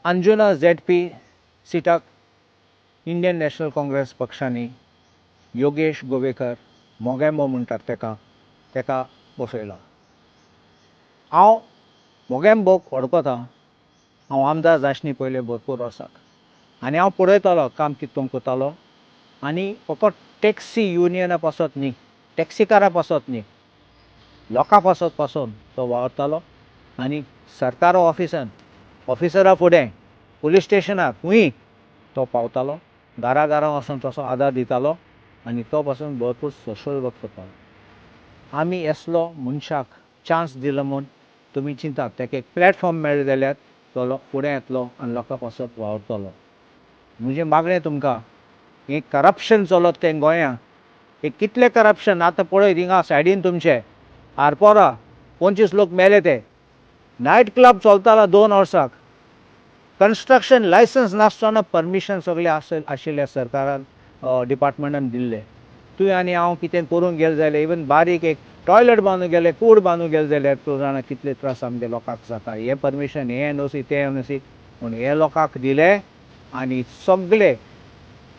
Anjuna ZP सिटाक Indian National Congress पक्षांनी योगेश गोवेकर मोगेंबो म्हणटात तेका बसयला. हांव मोगेंबोक वळखता. हांव आमदार जाचनी पयले भरपूर वर्साक आनी हांव पळयतालो काम कितें तो करतालो. आनी फकत टॅक्सी युनियना पासत न्ही, टॅक्सीकारां पासत न्ही, लोकां पासून तो वावरतालो. आनी सरकार ऑफिसरां फुडें, पुलीस स्टेशनार खंयी तो पावतालो. घरा वचून तसो आदार दितालो आनी तो पासून भरपूर सोशल वर्क करतालो. आमी असलो मनशाक चान्स दिलो म्हूण तुमी चिंतात, ताका एक प्लॅटफॉर्म मेळ्ळो जाल्यार तो फुडें येतलो आनी लोकां पासत वावरतलो. म्हजें मागणें तुमकां, हें करप्शन चलत तें गोंयांत, हें कितलें करप्शन आतां पळय थिंगा सायडीन तुमचे आरपोरा 25 लोक मेले. ते नायट क्लब चलतालो 2 वर्साक. कन्स्ट्रक्शन लायसन्स नासतना परमिशन सगळें आशिल्लें सरकारान डिपार्टमेंटान दिल्लें. तुवें आनी हांव कितें करूंक गेले जाल्यार इवन बारीक एक टॉयलेट बांदूंक गेले, कूड बांदूंक गेले जाल्यार तूं जाणा कितले त्रास आमच्या लोकांक जाता. हें परमिशन, हें एनओसी, तें एनओसी पूण हे लोकांक दिलें. आनी सगळे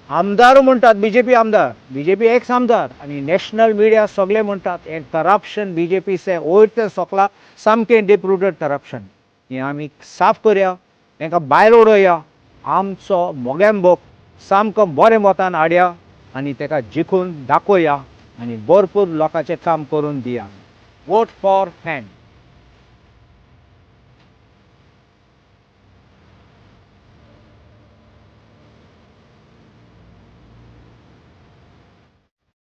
आमदार म्हणटात बीजेपी एक्स आमदार आनी नॅशनल मिडिया सगळे म्हणटात हें करप्शन बीजेपी से वयर ते सकला सामकें डीप रुटेड करप्शन. हें आमी साफ करया, तांकां भायर उडोवया, आमचो मोगेंबोक सामको बरें मतान हाडया आनी ताका जिखून दाखोवया आनी भरपूर लोकांचें काम करून दिया. Vote for fan.